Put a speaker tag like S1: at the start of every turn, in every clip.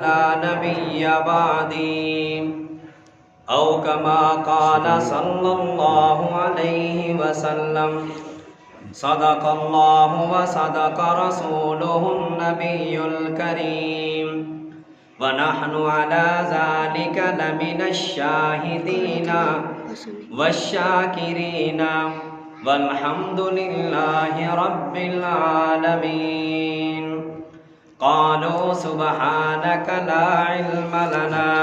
S1: لا نبي بعدي أو كما قال صلى الله عليه وسلم صدق الله وصدق رسوله النبي الكريم ونحن على ذلك لمن الشاهدين والشاكرين والحمد لله رب العالمين. قالوا سبحانك لا علم لنا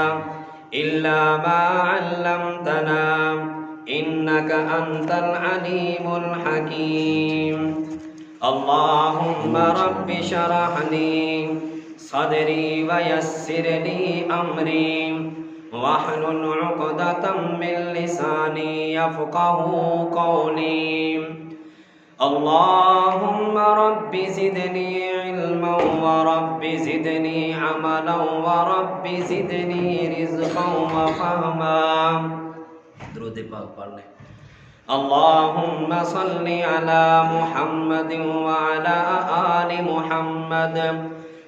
S1: إلا ما علمتنا إنك أنت العليم الحكيم. اللهم رب اشرح لي صدري ويسر لي أمري واحلل عقدة من لساني يفقه قولي. اللهم رب زدني علما ورب زدني عملا ورب زدني رزقا وفهما. درود پاک پڑھ لیں. اللهم صل على محمد وعلى آل محمد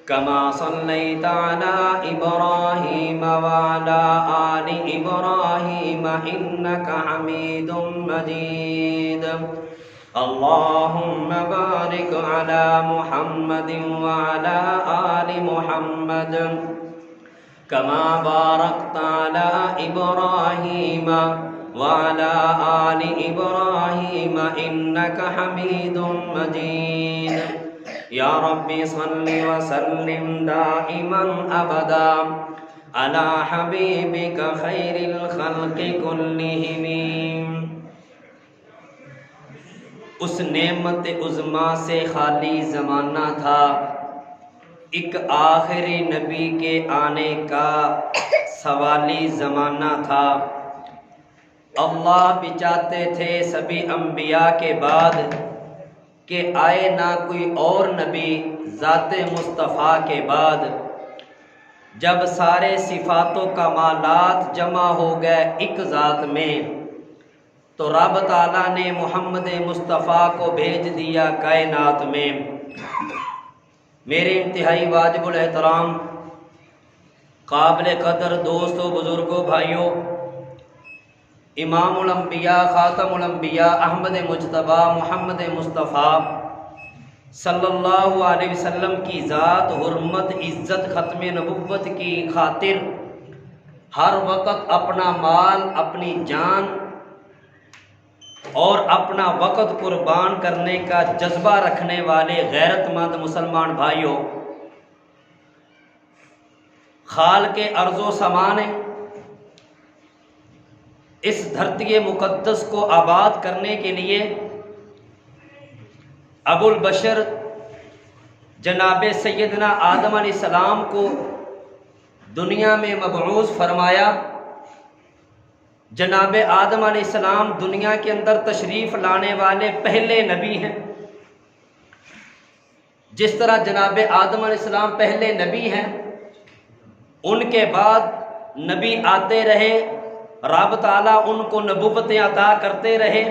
S1: كما صليت على إبراهيم وعلى آل إبراهيم إنك حميد مجيد. اللهم بارك على محمد وعلى آل محمد كما باركت على إبراهيم وعلى آل إبراهيم إنك حميد مجيد. يا رب صل وسلم دائما أبدا على حبيبك خير الخلق كلهم. اس نعمت عظما سے خالی زمانہ تھا، ایک آخری نبی کے آنے کا سوالی زمانہ تھا. اللہ بھی چاہتے تھے سبھی انبیاء کے بعد کہ آئے نہ کوئی اور نبی ذات مصطفیٰ کے بعد. جب سارے صفات و کمالات جمع ہو گئے ایک ذات میں تو رب تعالیٰ نے محمد مصطفیٰ کو بھیج دیا کائنات میں. میرے انتہائی واجب الاحترام قابل قدر دوستوں، بزرگوں، بھائیوں، امام الانبیاء خاتم الانبیاء احمد مجتبیٰ محمد مصطفیٰ صلی اللہ علیہ وسلم کی ذات، حرمت، عزت، ختم نبوت کی خاطر ہر وقت اپنا مال، اپنی جان اور اپنا وقت قربان کرنے کا جذبہ رکھنے والے غیرت مند مسلمان بھائیوں، خالق ارض و سما نے اس دھرتی مقدس کو آباد کرنے کے لیے ابو البشر جناب سیدنا آدم علیہ السلام کو دنیا میں مبعوث فرمایا. جناب آدم علیہ السلام دنیا کے اندر تشریف لانے والے پہلے نبی ہیں. جس طرح جناب آدم علیہ السلام پہلے نبی ہیں، ان کے بعد نبی آتے رہے، رب تعالیٰ ان کو نبوتیں عطا کرتے رہے،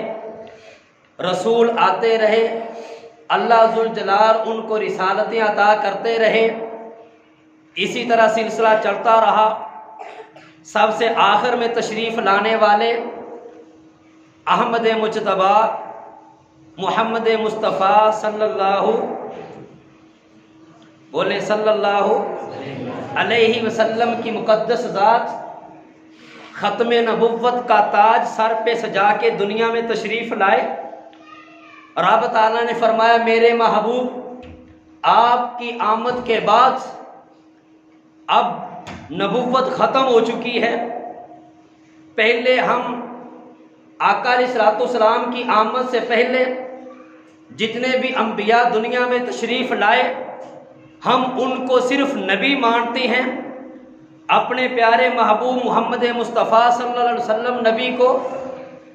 S1: رسول آتے رہے، اللہ ذوالجلال ان کو رسالتیں عطا کرتے رہے. اسی طرح سلسلہ چلتا رہا. سب سے آخر میں تشریف لانے والے احمد مجتبیٰ محمد مصطفیٰ صلی اللہ علیہ وسلم کی مقدس ذات ختم نبوت کا تاج سر پہ سجا کے دنیا میں تشریف لائے. رب تعالیٰ نے فرمایا میرے محبوب آپ کی آمد کے بعد اب نبوت ختم ہو چکی ہے. پہلے ہم آقا علیہ الصلوۃ والسلام کی آمد سے پہلے جتنے بھی انبیاء دنیا میں تشریف لائے ہم ان کو صرف نبی مانتے ہیں. اپنے پیارے محبوب محمد مصطفیٰ صلی اللہ علیہ وسلم نبی کو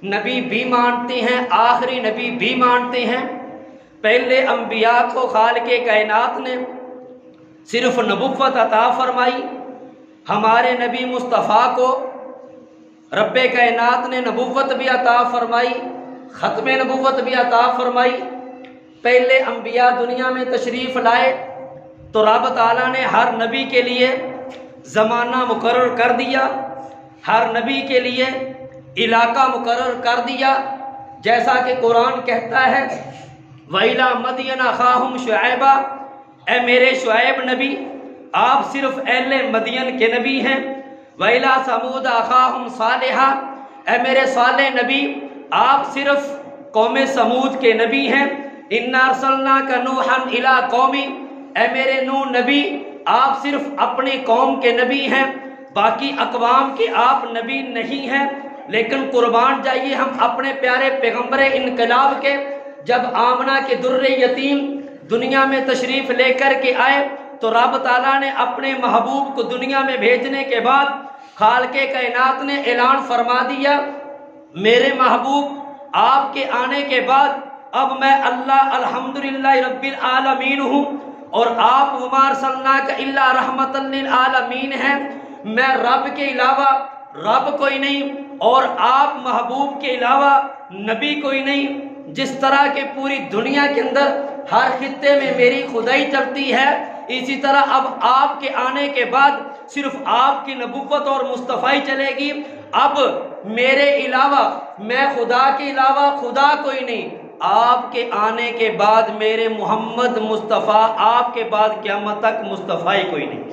S1: نبی بھی مانتے ہیں، آخری نبی بھی مانتے ہیں. پہلے انبیاء کو خالق کائنات نے صرف نبوت عطا فرمائی، ہمارے نبی مصطفیٰ کو رب کائنات نے نبوت بھی عطا فرمائی، ختم نبوت بھی عطا فرمائی. پہلے انبیاء دنیا میں تشریف لائے تو رب تعالیٰ نے ہر نبی کے لیے زمانہ مقرر کر دیا، ہر نبی کے لیے علاقہ مقرر کر دیا، جیسا کہ قرآن کہتا ہے وَإِلَىٰ مَدْيَنَ أَخَاهُمْ شُعَيْبًا، اے میرے شعیب نبی آپ صرف اہل مدین کے نبی ہیں۔ وَإِلَىٰ ثَمُودَ أَخَاهُمْ صَالِحًا، اے میرے صالح نبی آپ صرف قوم سمود کے نبی ہیں۔ إِنَّا أَرْسَلْنَاكَ نُوحًا إِلَىٰ قَوْمٍ، اے میرے نوح نبی آپ صرف اپنی قوم کے نبی ہیں، باقی اقوام کے آپ نبی نہیں ہیں۔ لیکن قربان جائیے ہم اپنے پیارے پیغمبر انقلاب کے، جب آمنہ کے در یتیم دنیا میں تشریف لے کر کے آئے تو رب تعالیٰ نے اپنے محبوب کو دنیا میں بھیجنے کے بعد خالق کائنات نے اعلان فرما دیا میرے محبوب آپ کے آنے کے بعد اب میں اللہ الحمدللہ رب العالمین ہوں، اور آپ وما ارسلناک الا رحمۃ للعالمین ہیں۔ میں رب کے علاوہ رب کوئی نہیں، اور آپ محبوب کے علاوہ نبی کوئی نہیں۔ جس طرح کہ پوری دنیا کے اندر ہر خطے میں میری خدائی چلتی ہے، اسی طرح اب آپ کے آنے کے بعد صرف آپ کی نبوت اور مصطفی چلے گی۔ اب میرے علاوہ، میں خدا کے علاوہ خدا کوئی نہیں۔ آپ کے آنے کے بعد میرے محمد مصطفیٰ، آپ کے بعد قیامت تک مصطفی کوئی نہیں۔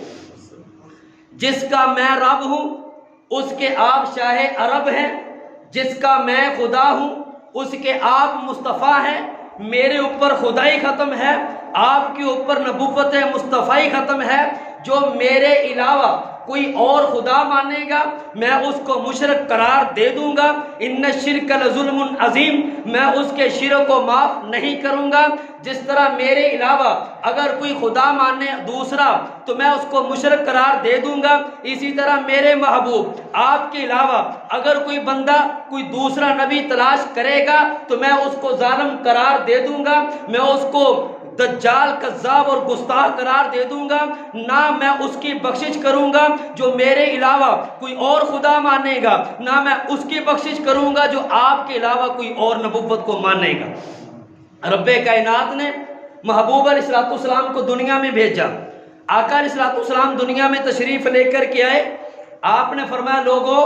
S1: جس کا میں رب ہوں اس کے آپ شاہ عرب ہیں، جس کا میں خدا ہوں اس کے آپ مصطفیٰ ہیں۔ میرے اوپر خدائی ختم ہے، آپ کے اوپر نبوت مصطفی ختم ہے۔ جو میرے علاوہ کوئی اور خدا مانے گا میں اس کو مشرک قرار دے دوں گا۔ ان الشرک لظلم عظیم، میں اس کے شرک کو معاف نہیں کروں گا۔ جس طرح میرے علاوہ اگر کوئی خدا مانے دوسرا تو میں اس کو مشرک قرار دے دوں گا، اسی طرح میرے محبوب آپ کے علاوہ اگر کوئی بندہ کوئی دوسرا نبی تلاش کرے گا تو میں اس کو ظالم قرار دے دوں گا، میں اس کو دجال، کذاب اور گستاخ قرار دے دوں گا، نہ میں اس کی بخشش کروں گا جو میرے علاوہ کوئی اور خدا مانے گا، نہ میں اس کی بخشش کروں گا جو آپ کے علاوہ کوئی اور نبوت کو مانے گا۔ رب کائنات نے محبوب علیہ السلام کو دنیا میں بھیجا، آقا علیہ السلام دنیا میں تشریف لے کر کے آئے۔ آپ نے فرمایا لوگو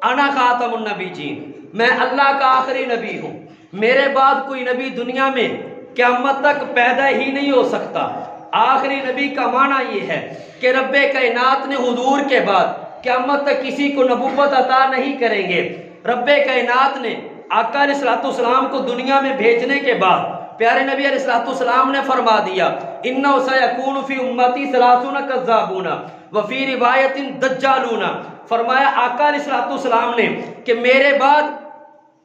S1: انا خاتم النبیین، میں اللہ کا آخری نبی ہوں، میرے بعد کوئی نبی دنیا میں قیامت تک پیدا ہی نہیں ہو سکتا۔ آخری نبی کا معنی یہ ہے کہ رب کائنات نے حضور کے بعد قیامت تک کسی کو نبوت عطا نہیں کریں گے۔ رب کائنات نے آقا علیہ السلام کو دنیا میں بھیجنے کے بعد پیارے نبی علیہ السلام نے فرما دیا اِنَّهُ سَيَكُونُ فِي أُمَّتِي 30 كَذَّابُونَ وَفِي رِوَایَةٍ دَجَّالُونَ۔ فرمایا آقا علیہ السلام نے کہ میرے بعد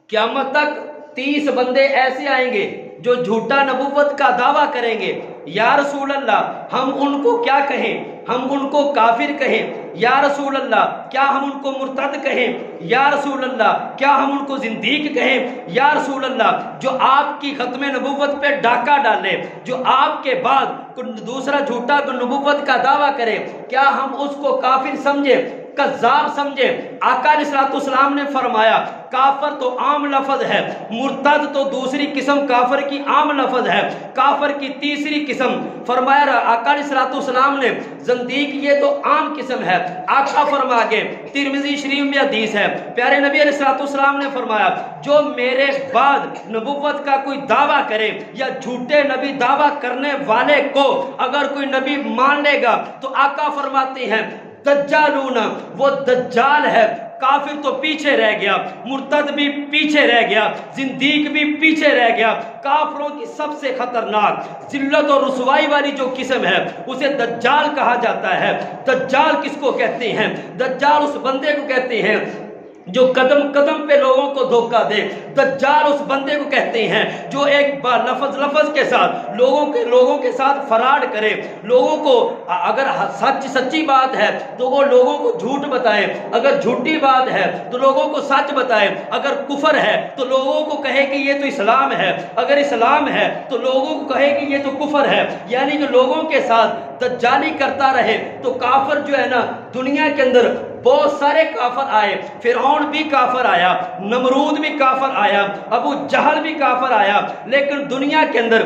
S1: قیامت تک 30 بندے ایسے آئیں گے جو جھوٹا نبوت کا دعویٰ کریں گے۔ یا رسول اللہ ہم ان کو کیا کہیں؟ ہم ان کو کافر کہیں؟ یا رسول اللہ کیا ہم ان کو مرتد کہیں؟ یا رسول اللہ کیا ہم ان کو زندیق کہیں؟ یا رسول اللہ جو آپ کی ختم نبوت پہ ڈاکہ ڈالے، جو آپ کے بعد دوسرا جھوٹا نبوت کا دعویٰ کرے، کیا ہم اس کو کافر سمجھے، کذاب سمجھے؟ آقا علیہ السلام نے فرمایا کافر تو عام لفظ ہے، مرتد تو دوسری قسم کافر کی عام لفظ ہے، کافر کی تیسری قسم۔ فرمایا آقا علیہ السلام نے زندیق یہ تو عام قسم ہے۔ آقا فرما گئے، ترمذی شریف میں حدیث ہے، پیارے نبی علیہ السلام نے فرمایا جو میرے بعد نبوت کا کوئی دعویٰ کرے یا جھوٹے نبی دعویٰ کرنے والے کو اگر کوئی نبی مان لے گا تو آقا فرماتے ہیں دجالون، وہ دجال ہے۔ کافر تو پیچھے رہ گیا، مرتد بھی پیچھے رہ گیا، زندیق بھی پیچھے رہ گیا۔ کافروں کی سب سے خطرناک ذلت اور رسوائی والی جو قسم ہے اسے دجال کہا جاتا ہے۔ دجال کس کو کہتے ہیں؟ دجال اس بندے کو کہتے ہیں جو قدم قدم پہ لوگوں کو دھوکہ دے۔ دجال اس بندے کو کہتے ہیں جو ایک بار لفظ کے ساتھ لوگوں کے ساتھ فراڈ کرے، لوگوں کو اگر سچی بات ہے تو وہ لوگوں کو جھوٹ بتائے، اگر جھوٹی بات ہے تو لوگوں کو سچ بتائے، اگر کفر ہے تو لوگوں کو کہے کہ یہ تو اسلام ہے، اگر اسلام ہے تو لوگوں کو کہے کہ یہ تو کفر ہے، یعنی جو لوگوں کے ساتھ دجالی کرتا رہے۔ تو کافر جو ہے نا دنیا کے اندر بہت سارے کافر آئے، فرعون بھی کافر آیا، نمرود بھی کافر آیا، ابو جہل بھی کافر آیا، لیکن دنیا کے اندر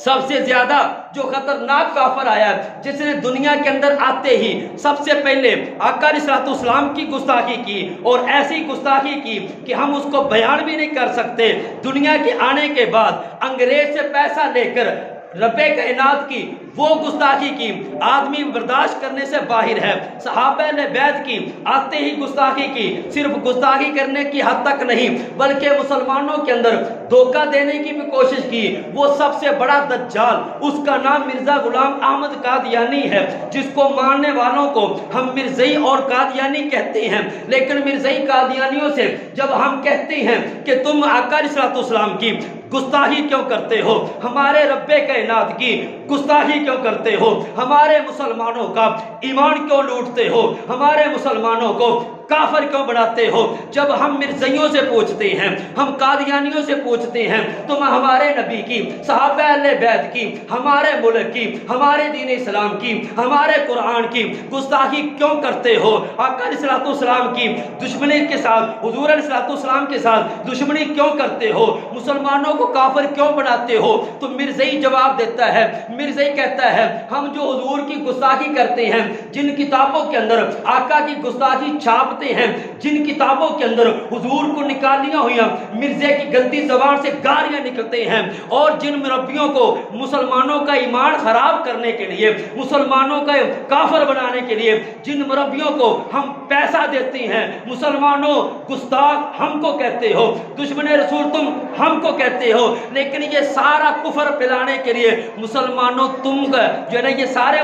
S1: سب سے زیادہ جو خطرناک کافر آیا جس نے دنیا کے اندر آتے ہی سب سے پہلے آقا علیہ السلام کی گستاخی کی، اور ایسی گستاخی کی کہ ہم اس کو بیان بھی نہیں کر سکتے۔ دنیا کے آنے کے بعد انگریز سے پیسہ لے کر رب کائنات کی وہ گستاخی کی آدمی برداشت کرنے سے باہر ہے۔ صحابہ نے بیعت کی، آتے ہی گستاخی کی، صرف گستاخی کرنے کی حد تک نہیں بلکہ مسلمانوں کے اندر دھوکہ دینے کی بھی کوشش کی۔ وہ سب سے بڑا دجال، اس کا نام مرزا غلام احمد قادیانی ہے، جس کو ماننے والوں کو ہم مرزائی اور قادیانی کہتے ہیں۔ لیکن مرزائی قادیانیوں سے جب ہم کہتے ہیں کہ تم آقا علیہ السلام کی گستاخی کیوں کرتے ہو، ہمارے رب کائنات کی گستاخی کیوں کرتے ہو، ہمارے مسلمانوں کا ایمان کیوں لوٹتے ہو، ہمارے مسلمانوں کو کافر کیوں بناتے ہو، جب ہم مرزائیوں سے پوچھتے ہیں، ہم قادیانیوں سے پوچھتے ہیں تم ہمارے نبی کی، صحابہ اہل بیت کی، ہمارے ملک کی، ہمارے دین اسلام کی، ہمارے قرآن کی گستاخی کیوں کرتے ہو، آقا علیہ السلام کی دشمنی کے ساتھ، حضور علیہ السلام کے ساتھ دشمنی کیوں کرتے ہو، مسلمانوں کو کافر کیوں بناتے ہو، تو مرزائی جواب دیتا ہے، مرزائی کہتا ہے ہم جو حضور کی گستاخی کرتے ہیں، جن کتابوں کے اندر آقا کی گستاخی چھاپ ہیں، جن کتابوں کے اندر حضور کو نکالیاں ہوئی مرزے کی گندی زبان سے گالیاں نکلتے ہیں، اور جن مربیوں کو مسلمانوں کا ایمان خراب کرنے کے لیے، مسلمانوں کا کافر بنانے کے لیے جن مربیوں کو ہم پیسہ دیتے ہیں، مسلمانوں گستاخ ہم کو کہتے ہو، دشمن رسول تم ہم کو کہتے ہو، لیکن یہ سارا کفر پھیلانے کے لیے مسلمانوں تم کا جو ہے نا، یہ سارے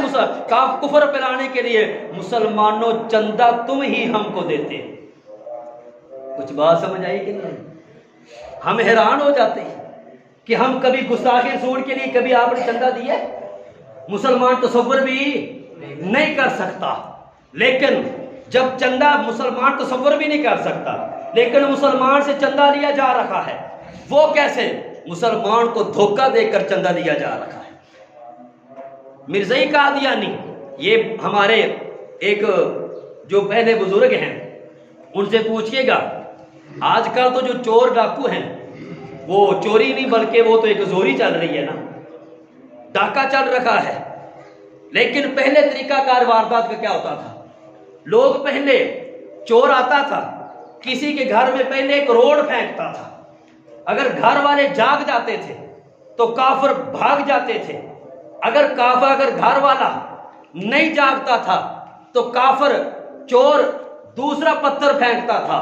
S1: کفر پھیلانے کے لیے مسلمانوں چندہ تم ہی ہم کو دیتے ہیں۔ کچھ بات سمجھ آئی کہ نہیں؟ ہم حیران ہو جاتے ہیں کہ ہم کبھی گستاخی رسول کے لیے کبھی آپ نے چندہ دیا؟ مسلمان تصور بھی نہیں کر سکتا، لیکن جب چندہ مسلمان تصور بھی نہیں کر سکتا لیکن مسلمان سے چندہ لیا جا رہا ہے، وہ کیسے؟ مسلمان کو دھوکہ دے کر چندہ لیا جا رہا ہے۔ مرزائی قادیانی، یہ ہمارے ایک جو پہلے بزرگ ہیں ان سے پوچھئے گا، آج کل تو جو چور ڈاکو ہیں وہ چوری نہیں بلکہ وہ تو ایک زوری چل رہی ہے نا، ڈاکہ چل رہا ہے، لیکن پہلے طریقہ کار واردات کا کیا ہوتا تھا؟ لوگ پہلے چور آتا تھا کسی کے گھر میں پہلے ایک روڈ پھینکتا تھا، اگر گھر والے جاگ جاتے تھے تو کافر بھاگ جاتے تھے، اگر گھر والا نہیں جاگتا تھا تو کافر چور دوسرا پتھر پھینکتا تھا،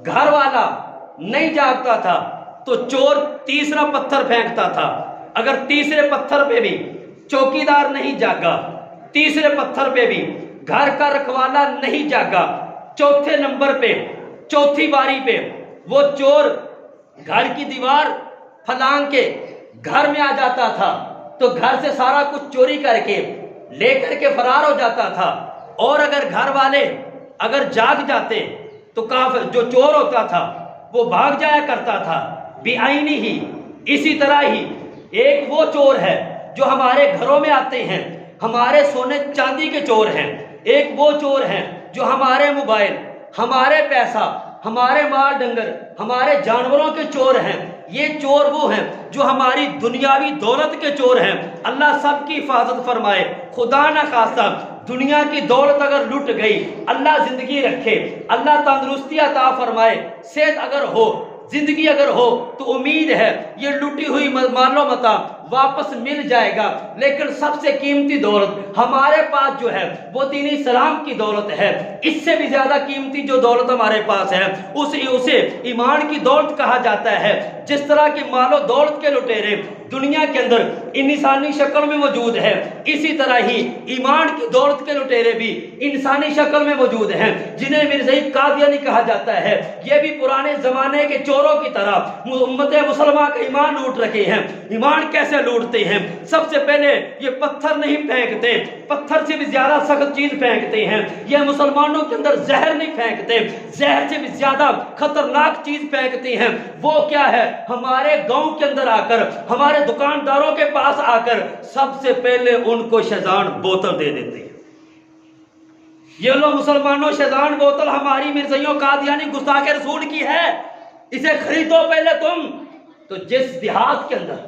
S1: گھر والا نہیں جاگتا تھا تو چور تیسرا پتھر پھینکتا تھا، اگر تیسرے پتھر پہ بھی چوکیدار نہیں جاگا، تیسرے پتھر پہ بھی گھر کا رکھوالا نہیں جاگا، چوتھے نمبر پہ چوتھی باری پہ وہ چور گھر کی دیوار پھلانگ کے گھر میں آ جاتا تھا تو گھر سے سارا کچھ چوری کر کے لے کر کے فرار ہو جاتا تھا، اور اگر گھر والے اگر جاگ جاتے تو کافر جو چور ہوتا تھا وہ بھاگ جایا کرتا تھا۔ بے آئینی ہی اسی طرح ہی ایک وہ چور ہے جو ہمارے گھروں میں آتے ہیں، ہمارے سونے چاندی کے چور ہیں، ایک وہ چور ہیں جو ہمارے موبائل، ہمارے پیسہ، ہمارے مال ڈنگر، ہمارے جانوروں کے چور ہیں، یہ چور وہ ہیں جو ہماری دنیاوی دولت کے چور ہیں۔ اللہ سب کی حفاظت فرمائے، خدا نہ خواستہ دنیا کی دولت اگر لٹ گئی، اللہ زندگی رکھے، اللہ تندرستی عطا فرمائے، صحت اگر ہو، زندگی اگر ہو تو امید ہے یہ لٹی ہوئی مال و متاع واپس مل جائے گا، لیکن سب سے قیمتی دولت ہمارے پاس جو ہے وہ دین اسلام کی دولت ہے۔ اس سے بھی زیادہ قیمتی جو دولت ہمارے پاس ہے اسے ایمان کی دولت کہا جاتا ہے۔ جس طرح کی مال و دولت کے لٹیرے دنیا کے اندر انسانی شکل میں موجود ہے، اسی طرح ہی ایمان کی دولت کے لٹیرے بھی انسانی شکل میں موجود ہیں، جنہیں مرزائی قادیانی کہا جاتا ہے۔ یہ بھی پرانے زمانے کے چوروں کی طرح امت مسلمہ کا ایمان لوٹ رکھے ہیں۔ ایمان کیسے لوٹتے ہیں؟ سب سے پہلے یہ پتھر نہیں پھینکتے، پتھر سے بھی زیادہ سخت چیز پھینکتے ہیں۔ یہ مسلمانوں کے اندر زہر نہیں پھینکتے، زہر سے بھی زیادہ خطرناک چیز پھینکتے ہیں۔ وہ کیا ہے؟ ہمارے گاؤں کے اندر آ کر، ہمارے دکانداروں کے پاس آ کر سب سے پہلے ان کو شیزان بوتل دے دیتے ہیں۔ یہ لو مسلمانوں، شیزان بوتل ہماری مرزائیوں قادیانی گستاخ رسول کی ہے، اسے خریدو پہلے تم۔ تو جس دیہات کے اندر،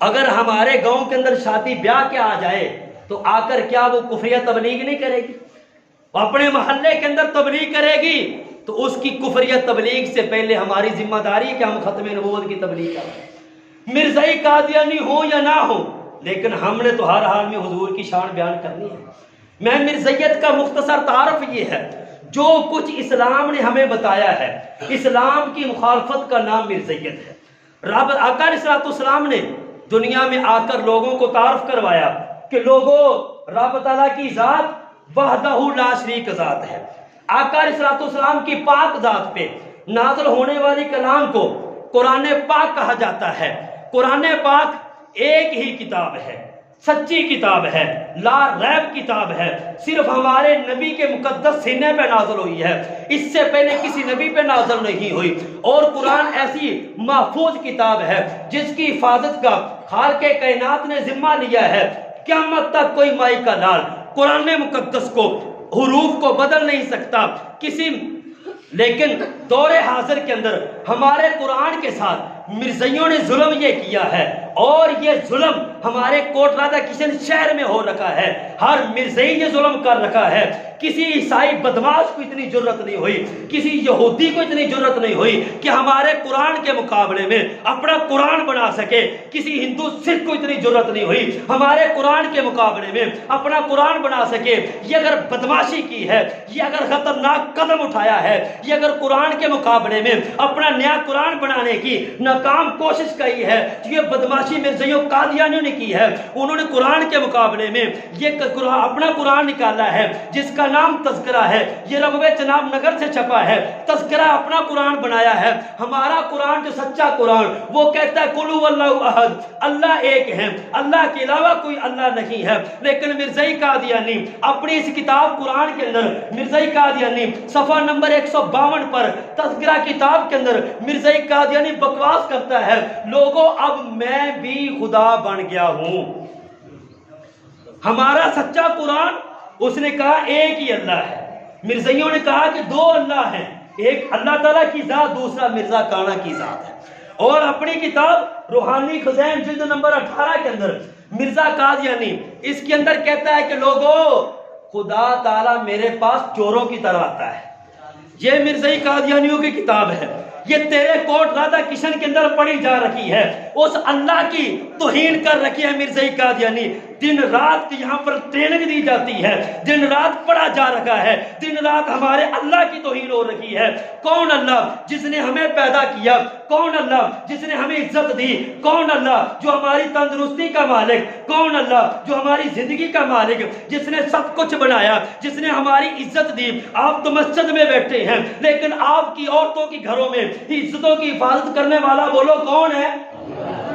S1: اگر ہمارے گاؤں کے اندر شادی بیاہ کے آ جائے تو آ کر کیا وہ کفریہ تبلیغ نہیں کرے گی؟ وہ اپنے محلے کے اندر تبلیغ کرے گی تو اس کی کفریہ تبلیغ سے پہلے ہماری ذمہ داری ہے کہ ہم ختم نبوت کی تبلیغ کریں، مرزائی قادیانی ہو یا نہ ہو، لیکن ہم نے تو ہر حال میں حضور کی شان بیان کرنی ہے۔ میں مرزائیت کا مختصر تعارف یہ ہے، جو کچھ اسلام نے ہمیں بتایا ہے، اسلام کی مخالفت کا نام مرزائیت ہے۔ رب آقا علیہ السلام نے دنیا میں آ کر لوگوں کو تعارف کروایا کہ لوگوں، رب تعالیٰ کی ذات وحدہ لا شریک ذات ہے۔ آقا علیہ السلام کی پاک ذات پہ نازل ہونے والی کلام کو قرآن پاک کہا جاتا ہے۔ قرآن پاک ایک ہی کتاب ہے، سچی کتاب ہے، لا ریب کتاب ہے، صرف ہمارے نبی کے مقدس سینے پہ نازل ہوئی ہے، اس سے پہلے کسی نبی پہ نازل نہیں ہوئی۔ اور قرآن ایسی محفوظ کتاب ہے جس کی حفاظت کا خالق کائنات نے ذمہ لیا ہے، قیامت تک کوئی مائی کا لال قرآن مقدس کو حروف کو بدل نہیں سکتا کسی۔ لیکن دور حاضر کے اندر ہمارے قرآن کے ساتھ مرزائیوں نے ظلم یہ کیا ہے، اور یہ ظلم ہمارے کوٹ رادا کشن شہر میں ہو رکھا ہے۔ ہر مرزائی یہ ظلم کر رکھا ہے۔ کسی عیسائی بدماش کو اتنی جرت نہیں ہوئی، کسی یہودی کو اتنی جرت نہیں ہوئی کہ ہمارے قرآن کے مقابلے میں اپنا قرآن بنا سکے۔ کسی ہندو سکھ کو اتنی جرت نہیں ہوئی ہمارے قرآن کے مقابلے میں اپنا قرآن بنا سکے۔ یہ اگر بدماشی کی ہے، یہ اگر خطرناک قدم اٹھایا ہے، یہ اگر قرآن کے مقابلے میں اپنا نیا قرآن بنانے کی ناکام کوشش کی ہے، یہ بدماشی مرزائیوں قادیانیوں نے کی ہے۔ انہوں نے قرآن کے مقابلے میں یہ اپنا قرآن نکالا ہے جس کا نام تذکرہ ہے، یہ ربوے چناب نگر سے چھپا ہے، تذکرہ اپنا قرآن بنایا ہے۔ ہمارا قرآن جو سچا قرآن وہ کہتا ہے قل هو اللہ احد، اللہ ایک ہے، اللہ کے علاوہ کوئی اللہ نہیں ہے۔ لیکن مرزائی قادیانی اپنی اس کتاب قرآن کے اندر، مرزائی قادیانی صفحہ نمبر 152 پر تذکرہ کتاب کے اندر مرزائی قادیانی بکواس کرتا ہے، لوگوں اب میں بھی خدا بن گیا ہوں۔ ہمارا سچا قرآن اس نے کہا ایک ہی اللہ ہے، مرزائیوں نے کہا کہ دو اللہ ہیں، ایک اللہ تعالیٰ کی ذات، دوسرا مرزا کانا کی ذات ہے۔ اور اپنی کتاب روحانی خزائن جلد نمبر 18 کے اندر مرزا قادیانی اس کے اندر کہتا ہے کہ لوگوں خدا تعالیٰ میرے پاس چوروں کی طرح آتا ہے۔ یہ مرزائی قادیانیوں کی کتاب ہے، یہ تیرے کوٹ رادا کشن کے اندر پڑھی جا رکھی ہے، اس اللہ کی توہین کر رکھی ہے مرزائی قادیانی۔ دن رات یہاں پر ٹریننگ دی جاتی ہے، دن رات پڑھا جا رکھا ہے، دن رات ہمارے اللہ کی توہین ہو رکھی ہے۔ کون اللہ جس نے ہمیں پیدا کیا؟ کون اللہ جس نے ہمیں عزت دی؟ کون اللہ جو ہماری تندرستی کا مالک؟ کون اللہ جو ہماری زندگی کا مالک، جس نے سب کچھ بنایا، جس نے ہماری عزت دی؟ آپ تو مسجد میں بیٹھے ہیں، لیکن آپ کی عورتوں کی گھروں میں عزتوں کی حفاظت کرنے والا بولو کون ہے؟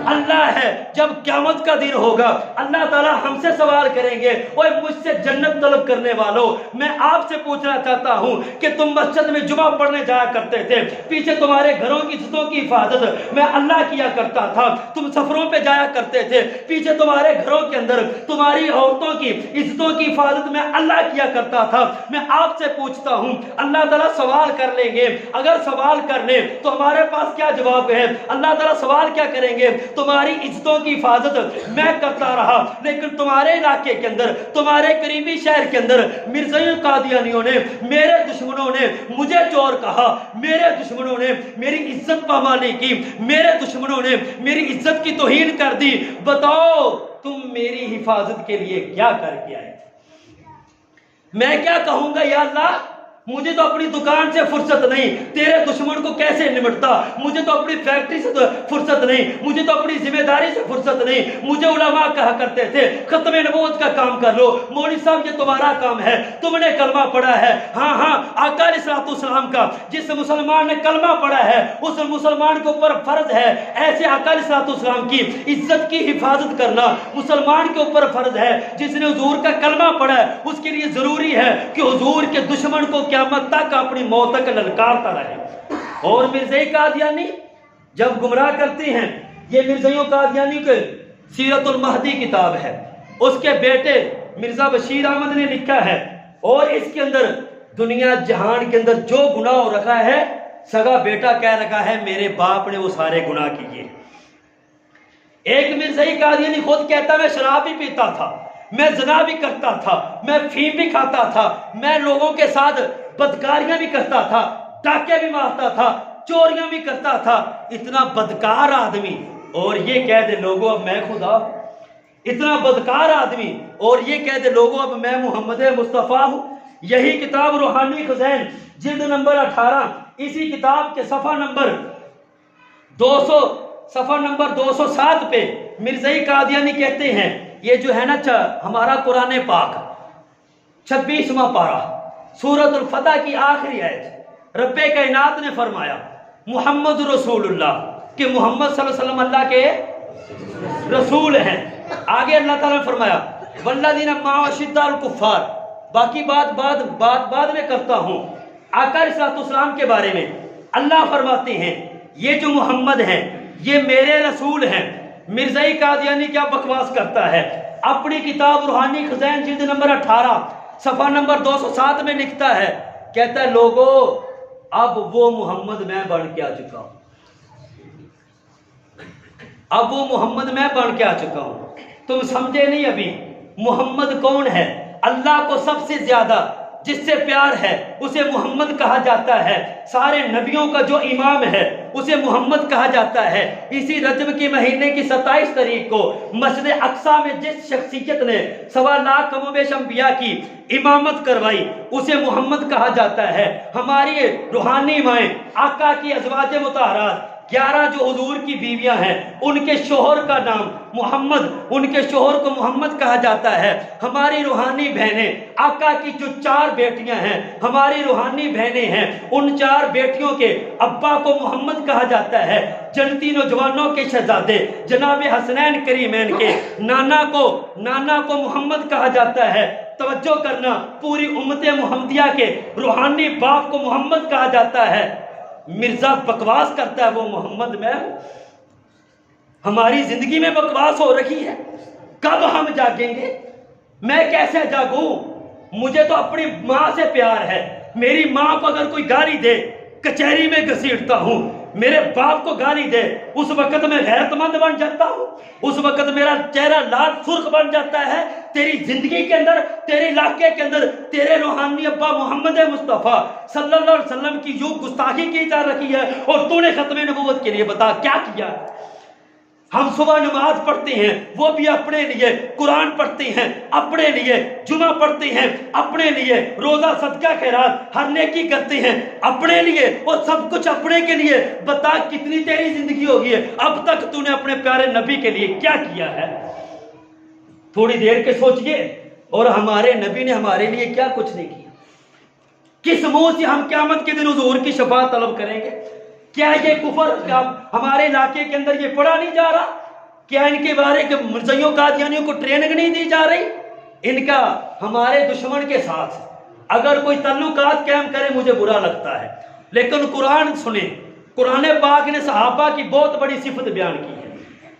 S1: اللہ ہے۔ جب قیامت کا دن ہوگا اللہ تعالیٰ ہم سے سوال کریں گے، اوے مجھ سے جنت طلب کرنے والوں، میں آپ سے پوچھنا چاہتا ہوں کہ تم مسجد میں جمعہ پڑھنے جایا کرتے تھے، پیچھے تمہارے گھروں کی عزتوں کی حفاظت میں اللہ کیا کرتا تھا، تم سفروں پہ جایا کرتے تھے، پیچھے تمہارے گھروں کے اندر تمہاری عورتوں کی عزتوں کی حفاظت میں اللہ کیا کرتا تھا۔ میں آپ سے پوچھتا ہوں اللہ تعالیٰ سوال کر لیں گے، اگر سوال کر لیں تو ہمارے پاس کیا جواب ہے؟ اللہ تعالیٰ سوال کیا کریں گے؟ تمہاری عزتوں کی حفاظت میں کرتا رہا، لیکن تمہارے علاقے کے اندر، تمہارے قریبی شہر کے اندر مرزائی قادیانیوں نے، میرے دشمنوں نے مجھے چور کہا، میرے دشمنوں نے میری عزت پامالی کی، میرے دشمنوں نے میری عزت کی توہین کر دی۔ بتاؤ تم میری حفاظت کے لیے کیا کر کے آئے؟ میں کیا کہوں گا یا اللہ، مجھے تو اپنی دکان سے فرصت نہیں، تیرے دشمن کو کیسے نمٹتا؟ مجھے تو اپنی فیکٹری سے فرصت نہیں، مجھے تو اپنی ذمہ داری سے فرصت نہیں۔ مجھے علماء کہا کرتے تھے ختم نبوت کا کام کر لو، مولوی صاحب یہ تمہارا کام ہے، تم نے کلمہ پڑھا ہے۔ ہاں ہاں، آقا علیہ السلام کا جس مسلمان نے کلمہ پڑھا ہے اس مسلمان کے اوپر فرض ہے ایسے آقا علیہ السلام کی عزت کی حفاظت کرنا مسلمان کے اوپر فرض ہے۔ جس نے حضور کا کلمہ پڑھا ہے اس کے لیے ضروری ہے کہ حضور کے دشمن کو قیامت تک اپنی موت تک للکارتا رہے۔ اور مرزائی قادیانی جب گمراہ کرتے ہیں، یہ مرزائیوں قادیانی کے سیرت المہدی کتاب ہے، اس کے بیٹے مرزا بشیر احمد نے لکھا ہے، اور اس کے اندر دنیا جہان کے اندر جو گناہ ہو رکھا ہے سگا بیٹا کہہ رکھا ہے میرے باپ نے وہ سارے گناہ کیے۔ ایک مرزائی قادیانی خود کہتا میں شراب بھی پیتا تھا، میں زنا بھی کرتا تھا، میں فیم بھی کھاتا تھا، میں لوگوں کے ساتھ بدکاریاں بھی کرتا تھا، ڈاکے بھی مارتا تھا، چوریاں بھی کرتا تھا، اتنا بدکار آدمی اور یہ کہہ دے لوگوں اب میں خدا، اتنا بدکار آدمی اور یہ کہہ دے لوگوں اب میں محمد مصطفیٰ ہوں۔ یہی کتاب روحانی خزین جلد نمبر 18، اسی کتاب کے صفحہ نمبر 207 پہ مرزائی قادیانی کہتے ہیں، یہ جو ہے نا ہمارا قرآن پاک 26واں پارہ سورۃ الفتح کی آخری آیت، رب کائنات نے فرمایا محمد رسول اللہ، کہ محمد صلی اللہ علیہ وسلم اللہ کے رسول ہیں۔ آگے اللہ تعالیٰ نے فرمایا والذین معہ اشداء الکفار، باقی بات میں کرتا ہوں۔ آقا علیہ السلام کے بارے میں اللہ فرماتے ہیں یہ جو محمد ہیں یہ میرے رسول ہیں۔ مرزائی قادیانی کیا بکواس کرتا ہے، اپنی کتاب روحانی خزین جلد نمبر 18 صفحہ نمبر 207 میں لکھتا ہے، کہتا ہے لوگوں اب وہ محمد میں بن کے آ چکا ہوں، اب وہ محمد میں بن کے آ چکا ہوں۔ تم سمجھے نہیں ابھی محمد کون ہے؟ اللہ کو سب سے زیادہ جس سے پیار ہے اسے محمد کہا جاتا ہے، سارے نبیوں کا جو امام ہے اسے محمد کہا جاتا ہے۔ اسی رجب کے مہینے کی 27 تاریخ کو مسجد اقصی میں جس شخصیت نے 1.25 لاکھ کم و بیش انبیاء کی امامت کروائی اسے محمد کہا جاتا ہے۔ ہماری روحانی مائیں آقا کی ازواج مطہرات 11 جو حضور کی بیویاں ہیں ان کے شوہر کا نام محمد، ان کے شوہر کو محمد کہا جاتا ہے۔ ہماری روحانی بہنیں آقا کی جو 4 بیٹیاں ہیں ہماری روحانی بہنیں ہیں، ان 4 بیٹیوں کے ابا کو محمد کہا جاتا ہے۔ جنتی نوجوانوں کے شہزادے جناب حسنین کریمین کے نانا کو محمد کہا جاتا ہے۔ توجہ کرنا، پوری امت محمدیہ کے روحانی باپ کو محمد کہا جاتا ہے۔ مرزا بکواس کرتا ہے وہ محمد میں، ہماری زندگی میں بکواس ہو رکھی ہے۔ کب ہم جاگیں گے؟ میں کیسے جاگوں؟ مجھے تو اپنی ماں سے پیار ہے، میری ماں کو اگر کوئی گالی دے کچہری میں گھسیٹتا ہوں، میرے باپ کو گالی دے اس وقت میں غیرت مند بن جاتا ہوں، اس وقت میرا چہرہ لال سرخ بن جاتا ہے۔ تیری زندگی کے اندر، تیرے علاقے کے اندر تیرے روحانی ابا محمد مصطفیٰ صلی اللہ علیہ وسلم کی یوں گستاخی کی جا رہی ہے اور تو نے ختم نبوت کے لیے بتا کیا کیا؟ ہم صبح نماز پڑھتے ہیں وہ بھی اپنے لیے، قرآن پڑھتے ہیں اپنے لیے، جمعہ پڑھتے ہیں اپنے لیے، روزہ صدقہ خیرات ہر نیکی کرتے ہیں اپنے لیے، اور سب کچھ اپنے کے لیے۔ بتا کتنی تیری زندگی ہوگی ہے اب تک تو نے اپنے پیارے نبی کے لیے کیا کیا ہے؟ تھوڑی دیر کے سوچئے، اور ہمارے نبی نے ہمارے لیے کیا کچھ نہیں کیا۔ کس منہ سے ہم قیامت کے دن حضور کی شفاعت طلب کریں گے؟ کیا یہ کفر ہمارے علاقے کے اندر یہ پڑھا نہیں جا رہا؟ کیا ان کے بارے کے مرزائیوں قادیانیوں کو ٹریننگ نہیں دی جا رہی؟ ان کا ہمارے دشمن کے ساتھ اگر کوئی تعلقات قائم کرے مجھے برا لگتا ہے، لیکن قرآن سنیں، قرآن پاک نے صحابہ کی بہت بڑی صفت بیان کی ہے۔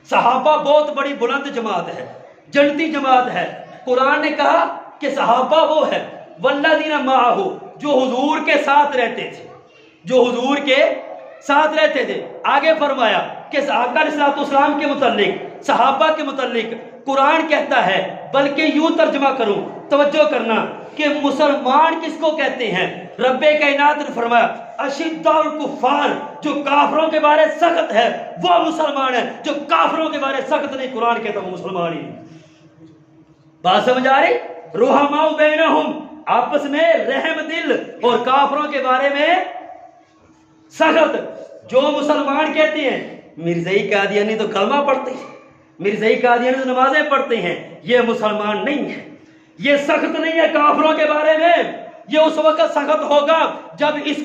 S1: صحابہ بہت بڑی بلند جماعت ہے، جنتی جماعت ہے۔ قرآن نے کہا کہ صحابہ وہ ہے والذین معہ، جو حضور کے ساتھ رہتے تھے، جو حضور کے ساتھ رہتے تھے۔ آگے فرمایا کہ آقا علیہ السلام کے متعلق، صحابہ کے متعلق قرآن کہتا ہے، بلکہ یوں ترجمہ کروں، توجہ کرنا، کہ مسلمان کس کو کہتے ہیں؟ رب کائنات نے فرمایا اشداء الکفار، جو کافروں کے بارے سخت ہے وہ مسلمان ہے، جو کافروں کے بارے سخت نہیں قرآن کہتا وہ مسلمان ہی نہیں۔ بات سمجھ آ رہی؟ رحماء بینہم، آپس میں رحم دل، اور کافروں کے بارے میں سخت۔ جو مسلمان کہتے ہیں مرزائی قادیانی تو کلمہ پڑھتے ہیں، مرزائی قادیانی تو نمازیں پڑھتے ہیں، یہ مسلمان نہیں ہے، یہ سخت نہیں ہے کافروں کے بارے میں۔ یہ اس وقت سخت ہوگا جب اس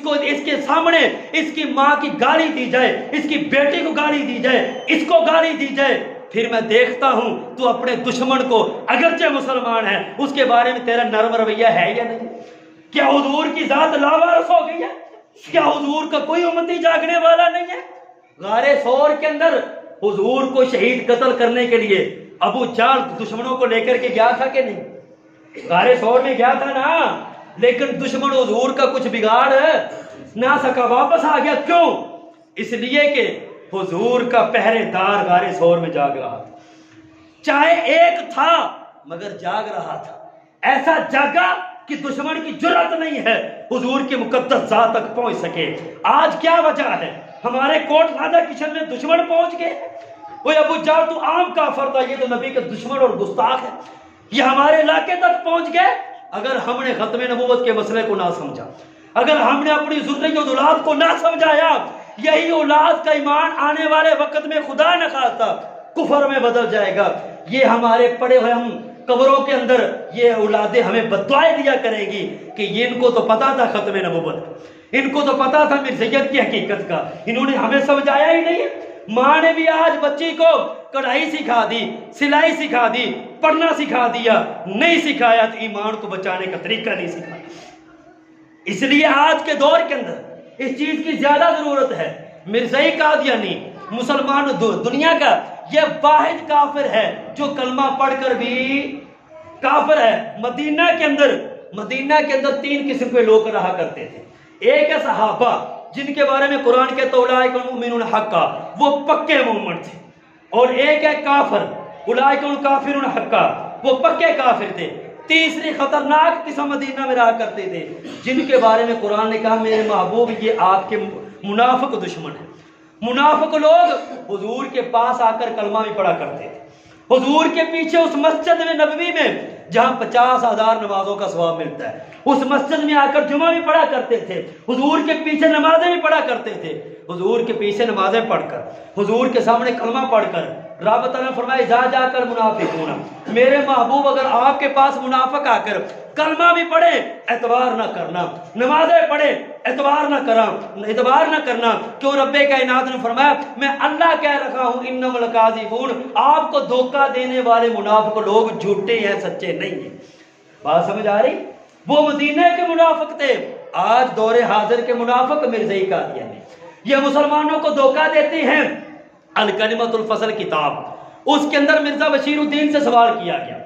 S1: کے سامنے اس کی ماں کی گالی دی جائے، اس کی بیٹی کو گالی دی جائے، اس کو گالی دی جائے، پھر میں دیکھتا ہوں تو اپنے دشمن کو اگرچہ مسلمان ہے اس کے بارے میں تیرا نرم رویہ ہے یا نہیں؟ کیا حضور کی ذات لاوارث ہو گئی ہے؟ کیا حضور کا کوئی امتی جاگنے والا نہیں ہے؟ غار ثور کے اندر حضور کو شہید قتل کرنے کے لیے ابو جہل دشمنوں کو لے کر کے گیا تھا کہ نہیں؟ غار ثور میں گیا تھا نا، لیکن دشمن حضور کا کچھ بگاڑ نہ سکا، واپس آ گیا۔ کیوں؟ اس لیے کہ حضور کا پہرے دار غار ثور میں جاگ رہا تھا. چاہے ایک تھا مگر جاگ رہا تھا. ایسا جاگا کہ دشمن کی جرات نہیں ہے حضور کی مقدس ذات تک پہنچ سکے. آج کیا وجہ ہے؟ ہمارے کوٹ خانہ کچن میں دشمن پہنچ گئے. وہ ابو جہل تو عام کافر تھا، یہ تو نبی کا دشمن اور گستاخ ہے. یہ ہمارے علاقے تک پہنچ گئے. اگر ہم نے ختم نبوت کے مسئلے کو نہ سمجھا، اگر ہم نے اپنی ذریت اور اولاد کو نہ سمجھایا، یہی اولاد کا ایمان آنے والے وقت میں خدا نہ خواستہ کفر میں بدل جائے گا. یہ ہمارے پڑے ہوئے ہم قبروں کے اندر یہ اولادیں ہمیں بددعائیں دیا کرے گی کہ ان کو تو پتا تھا ختم نبوت کا، ان کو تو پتا تھا مرزیت کی حقیقت کا، انہوں نے ہمیں سمجھایا ہی نہیں. ماں نے بھی آج بچی کو کڑھائی سکھا دی، سلائی سکھا دی، پڑھنا سکھا دیا، نہیں سکھایا تو ایمان کو بچانے کا طریقہ نہیں سکھایا. اس لیے آج کے دور کے اندر اس چیز کی زیادہ ضرورت ہے. مرزائی قادیانی مسلمان دنیا کا یہ واحد کافر ہے جو کلمہ پڑھ کر بھی کافر ہے. مدینہ کے اندر 3 قسم کے لوگ رہا کرتے تھے. ایک ہے صحابہ جن کے بارے میں قرآن کے اولئک المؤمنون حقا، وہ پکے مومن تھے. اور ایک ہے کافر، اولئک الکافرون حقا، وہ پکے کافر تھے. تیسری خطرناک قسم مدینہ میں رہا کرتے تھے جن کے بارے میں قرآن نے کہا میرے محبوب یہ آپ کے منافق دشمن ہیں. منافق لوگ حضور کے پاس آ کر کلمہ بھی پڑھا کرتے تھے. حضور کے پیچھے اس مسجد میں نبوی میں جہاں 50,000 نمازوں کا ثواب ملتا ہے، اس مسجد میں آ کر جمعہ بھی پڑھا کرتے تھے. حضور کے پیچھے نمازیں بھی پڑھا کرتے تھے. حضور کے پیچھے نمازیں پڑھ کر، حضور کے سامنے کلمہ پڑھ کر رب تعالیٰ نے فرمایا اذا جا کر منافقون، میرے محبوب اگر آپ کے پاس منافق آ کر کلمہ بھی پڑھے اعتبار نہ کرنا، نمازیں پڑھے اعتبار نہ کرنا. کیوں؟ رب کائنات نے فرمایا میں اللہ کہہ رکھا ہوں انم الکاذبون، آپ کو دھوکہ دینے والے منافق لوگ جھوٹے ہیں، سچے نہیں ہیں. بات سمجھ آ رہی؟ وہ مدینہ کے منافق تھے. آج دور حاضر کے منافق مرزائی قادیانی یہ مسلمانوں کو دھوکہ دیتے ہیں. الکلمۃ الفصل کتاب، اس کے اندر مرزا بشیر الدین سے سوال کیا گیا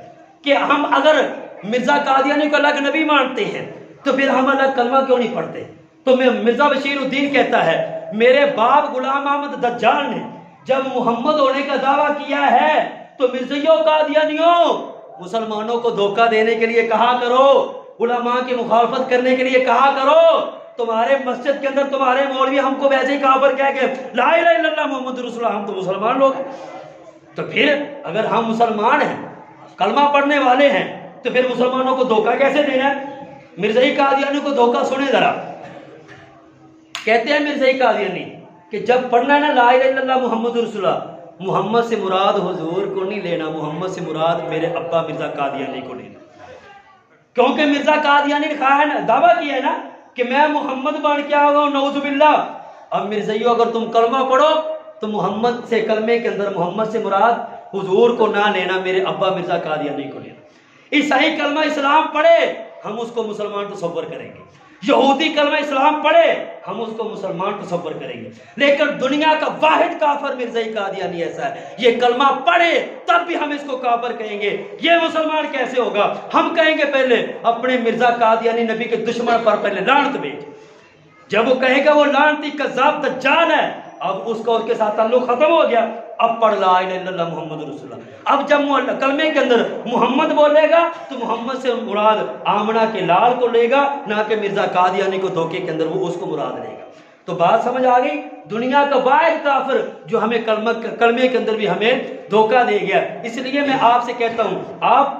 S1: کہ ہم اگر مرزا قادیانی کو الگ نبی مانتے ہیں تو پھر ہم الگ کلمہ کیوں نہیں پڑھتے؟ تو مرزا بشیر الدین کہتا ہے میرے باپ غلام احمد دجال نے جب محمد ہونے کا دعویٰ کیا ہے تو مرزائیوں قادیانیوں مسلمانوں کو دھوکہ دینے کے لیے کہا کرو، علماء کی مخالفت کرنے کے لیے کہا کرو. تمہارے مسجد کے اندر تمہارے مولوی ہم کو ویسے ہی کافر کہہ کے لا الہ الا اللہ محمد رسول اللہ، ہم تو مسلمان لوگ ہیں. تو پھر اگر ہم مسلمان ہیں، کلمہ پڑھنے والے ہیں، تو پھر مسلمانوں کو دھوکہ کیسے دینا ہے؟ مرزائی قادیانی کو دھوکہ سنیں ذرا. کہتے ہیں مرزائی قادیانی کہ جب پڑھنا ہے نا لا الہ الا اللہ محمد رسول اللہ، محمد سے مراد حضور کو نہیں لینا، محمد سے مراد میرے ابا مرزا قادیانی کو لینا. کیونکہ مرزا قادیانی نے کہا ہے نا، دعویٰ کیا ہے نا کہ میں محمد بن کے آگا ہوں، نعوذ باللہ. اب مرزائیوں اگر تم کلمہ پڑھو تو محمد سے کلمے کے اندر محمد سے مراد حضور کو نہ لینا، میرے ابا مرزا قادیانی کو لینا. عیسائی کلمہ اسلام پڑھے ہم اس کو مسلمان تصور کریں گے، یہودی کلمہ اسلام پڑھے ہم اس کو مسلمان تصور کریں گے. لیکن دنیا کا واحد کافر مرزائی قادیانی ایسا ہے، یہ کلمہ پڑھے تب بھی ہم اس کو کافر کہیں گے. یہ مسلمان کیسے ہوگا؟ ہم کہیں گے پہلے اپنے مرزا قادیانی نبی کے دشمن پر پہلے لعنت بھیج. جب وہ کہے گا وہ لعنتی کذاب دجال ہے، اب اس کا اس کے ساتھ تعلق ختم ہو گیا. اب پڑھ لا الہ الا اللہ محمد رسول اللہ. اب جب کلمے کے اندر محمد بولے گا تو محمد سے مراد آمنہ کے لال کو لے گا، نہ کہ مرزا قادیانی کو دھوکے کے اندر وہ اس کو مراد لے گا. تو بات سمجھ آ گئی؟ دنیا کا واحد کافر جو ہمیں کلمے کے اندر بھی ہمیں دھوکہ دے گیا. اس لیے میں آپ سے کہتا ہوں آپ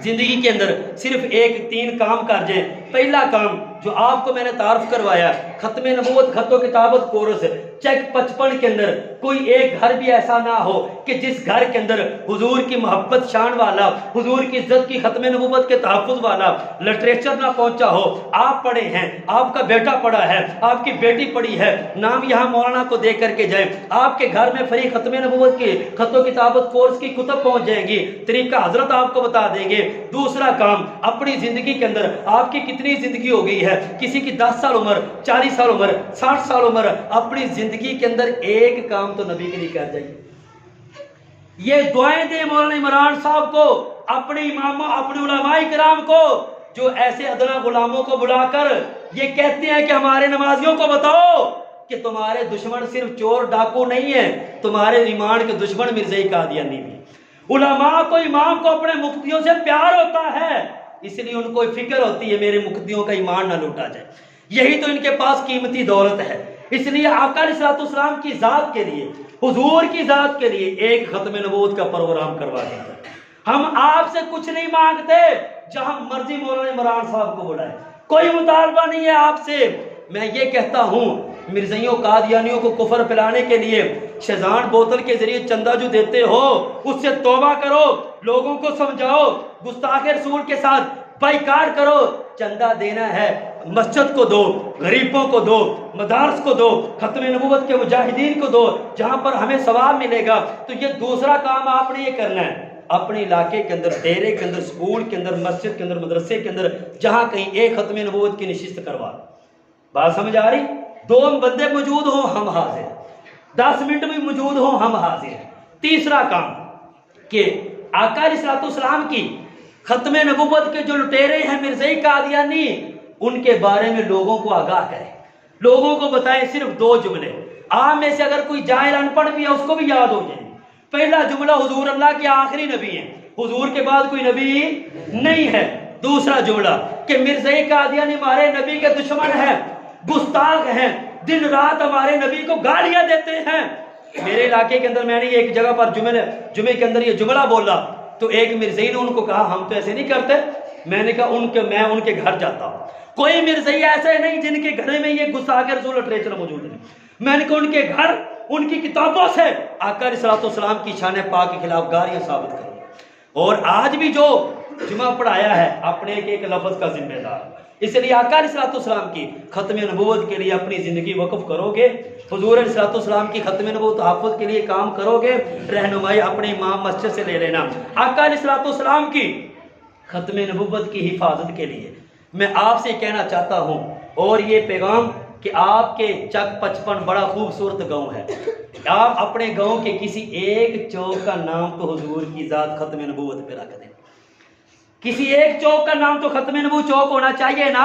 S1: زندگی کے اندر صرف 3 کام کر جائیں. پہلا کام جو آپ کو میں نے تعارف کروایا، ختم نبوت خط و کتابت کورس چیک 55 کے اندر کوئی ایک گھر بھی ایسا نہ ہو کہ جس گھر کے اندر حضور کی محبت شان والا، حضور کی عزت کی ختم نبوت کے تحفظ والا لٹریچر نہ پہنچا ہو. آپ پڑھے ہیں، آپ کا بیٹا پڑھا ہے، آپ کی بیٹی پڑھی ہے، نام یہاں مولانا کو دے کر کے جائیں. آپ کے گھر میں فری ختم نبوت کے خط و کتابت کورس کی کتب پہنچ جائے گی، طریقہ حضرت آپ کو بتا دیں گے. دوسرا کام اپنی زندگی کے اندر آپ کی کتنی زندگی ہو گئی ہے، کسی کی 10 سال عمر، 40 سال عمر، 60 سال عمر، اپنی زندگی کے اندر ایک کام تو نبی کے لیے کر جائیے. یہ دعائیں دیں مولانا عمران صاحب کو، اپنے اماموں، اپنے علماء کرام کو جو ایسے ادنا غلاموں کو بلا کر یہ کہتے ہیں کہ ہمارے نمازیوں کو بتاؤ کہ تمہارے دشمن صرف چور ڈاکو نہیں ہیں، تمہارے ایمان کے دشمن مرزائی قادیانی بھی۔ علماء کو امام کو اپنے مفتیوں سے پیار ہوتا ہے، اس لیے ان کو فکر ہوتی ہے میرے مفتیوں کا ایمان نہ لوٹا جائے، یہی تو ان کے پاس قیمتی دولت ہے۔ اس لیے آقا علیہ الصلوۃ والسلام کی ذات کے لیے، حضور کی ذات کے لیے ایک ختم نبوت کا پروگرام کروا دیا ہے۔ ہم آپ سے کچھ نہیں مانگتے، جہاں مرضی مولانا عمران صاحب کو بلائے، کوئی مطالبہ نہیں ہے آپ سے۔ میں یہ کہتا ہوں مرزائیوں قادیانیوں کو کفر پلانے کے لیے شیزان بوتل کے ذریعے چندہ جو دیتے ہو اس سے توبہ کرو، لوگوں کو سمجھاؤ، گستاخ رسول کے ساتھ بائیکاٹ کرو۔ چندہ دینا ہے مسجد کو دو، غریبوں کو دو، مدارس کو دو، ختم نبوت کے مجاہدین کو دو، جہاں پر ہمیں ثواب ملے گا۔ تو یہ دوسرا کام آپ نے یہ کرنا ہے، اپنے علاقے کے اندر، ڈیرے کے اندر، اسکول کے اندر، مسجد کے اندر، مدرسے کے اندر جہاں کہیں ایک ختم نبوت کی نشست کروا۔ بات سمجھ آ رہی؟ 2 بندے موجود ہوں ہم حاضر، 10 منٹ میں موجود ہوں ہم حاضر۔ تیسرا کام کہ آقا علیہ الصلوۃ والسلام کی ختم نبوت کے جو لٹیرے ہیں مرزائی قادیانی، ان کے بارے میں لوگوں کو آگاہ کریں، لوگوں کو بتائیں صرف 2 جملے۔ آپ میں سے اگر کوئی جاہل ان پڑھ بھی ہے اس کو بھی یاد ہو جائے۔ پہلا جملہ، حضور اللہ کے آخری نبی ہیں، حضور کے بعد کوئی نبی نہیں ہے۔ دوسرا جملہ کہ مرزائی قادیانی ہمارے نبی کے دشمن ہیں، گستاخ ہیں، دن رات ہمارے نبی کو گالیاں دیتے ہیں۔ میرے علاقے کے اندر میں نے ایک جگہ پر جمعے کے اندر یہ جملہ بولا تو ایک مرزائی نے ان کو کہا ہم تو ایسے نہیں کرتے۔ میں نے کہا میں ان کے گھر جاتا ہوں، کوئی مرزائی ایسے نہیں جن کے گھر میں یہ گستاخ رسول لٹریچر موجود ہے۔ میں نے کہا ان کے گھر ان کی کتابوں سے آقا علیہ الصلوۃ والسلام کی شان پاک کے خلاف گالیاں ثابت کرو۔ اور آج بھی جو جمعہ پڑھایا ہے اپنے ایک لفظ کا ذمہ دار، اس لیے آقا علیہ الصلوۃ والسلام کی ختم نبوت کے لیے اپنی زندگی وقف کرو گے، حضور علیہ الصلوۃ والسلام کی ختم نبوت تحفظ کے لیے کام کرو گے، رہنمائی اپنے امام مسجد سے لے لینا۔ آقا علیہ الصلوۃ والسلام کی ختم نبوت کی حفاظت کے لیے میں آپ سے کہنا چاہتا ہوں، اور یہ پیغام کہ آپ کے چک 55 بڑا خوبصورت گاؤں ہے، آپ اپنے گاؤں کے کسی ایک چوک کا نام تو حضور کی ذات ختم نبوت پہ رکھ دیں، کسی ایک چوک کا نام تو ختم نبوت چوک ہونا چاہیے نا،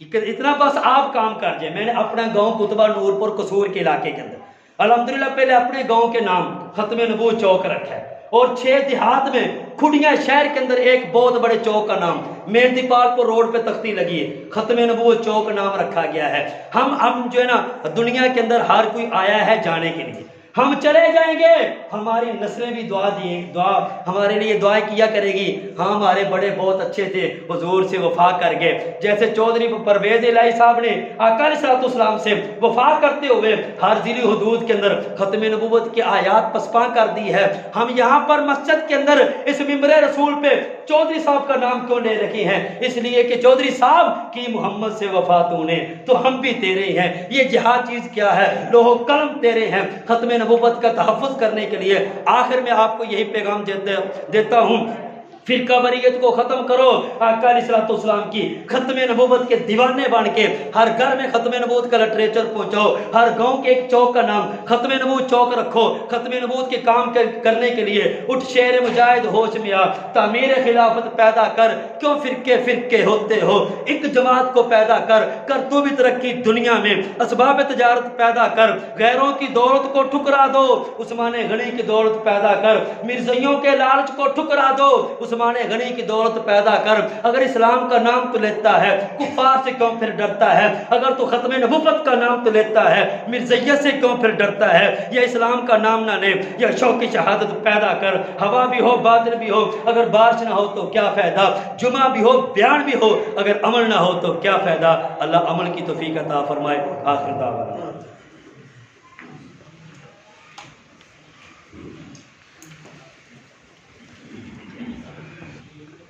S1: اتنا بس آپ کام کر جائیں۔ میں نے اپنا گاؤں کتبہ نورپور قصور کے علاقے کے اندر الحمدللہ پہلے اپنے گاؤں کے نام ختم نبوت چوک رکھا ہے، اور 6 دیہات میں کھڑیاں شہر کے اندر ایک بہت بڑے چوک کا نام مہندی پال کو روڈ پہ تختی لگی ہے، ختم نبوت چوک نام رکھا گیا ہے۔ ہم جو ہے نا دنیا کے اندر ہر کوئی آیا ہے جانے کے لیے، ہم چلے جائیں گے، ہماری نسلیں بھی دعا ہمارے لیے دعائیں کیا کرے گی، ہاں ہمارے بڑے بہت اچھے تھے، حضور سے وفا کر گئے۔ جیسے چودھری پرویز الہی صاحب نے آقا علیہ الصلوۃ والسلام سے وفا کرتے ہوئے ہر ذیلی حدود کے اندر ختم نبوت کی آیات پسپاں کر دی ہے، ہم یہاں پر مسجد کے اندر اس ممبر رسول پہ چودھری صاحب کا نام کیوں لے رکھی ہیں؟ اس لیے کہ چودھری صاحب کی محمد سے وفا تو نے، تو ہم بھی تیرے ہیں۔ یہ جہاد چیز کیا ہے؟ لوہ قلم تیرے ہیں۔ ختم نبوت کا تحفظ کرنے کے لیے آخر میں آپ کو یہی پیغام دیتا ہوں، فرقہ واریت کو ختم کرو، آقا علیہ الصلوۃ والسلام کی ختم نبوت کے دیوانے بن کے ہر گھر میں ختم نبوت کا لٹریچر پہنچاؤ، ہر گاؤں کے ایک چوک کا نام ختم نبوت چوک رکھو۔ ختم نبوت کے کام کرنے کے لیے اٹھ شیر مجاہد ہوش میں آ، تعمیر خلافت پیدا کر، کیوں فرقے ہوتے ہو، ایک جماعت کو پیدا کر تو بھی ترقی دنیا میں، اسباب تجارت پیدا کر، غیروں کی دولت کو ٹھکرا دو، عثمان غنی کی دولت پیدا کر، مرزائیوں کے لالچ کو ٹھکرا دو، عثمان غنی کی دولت پیدا کر۔ اگر اسلام کا نام تو لیتا ہے کفار سے کیوں پھر ڈرتا ہے؟ اگر تو ختم نبوت کا نام تو لیتا ہے مرزائیت سے کیوں پھر ڈرتا ہے؟ یا اسلام کا نام نہ لے، یا شوق شہادت پیدا کر، ہوا بھی ہو بادل بھی ہو، اگر بارش نہ ہو تو کیا فائدہ، جمعہ بھی ہو بیان بھی ہو، اگر عمل نہ ہو تو کیا فائدہ۔ اللہ عمل کی توفیق عطا فرمائے۔ آخر دعوانا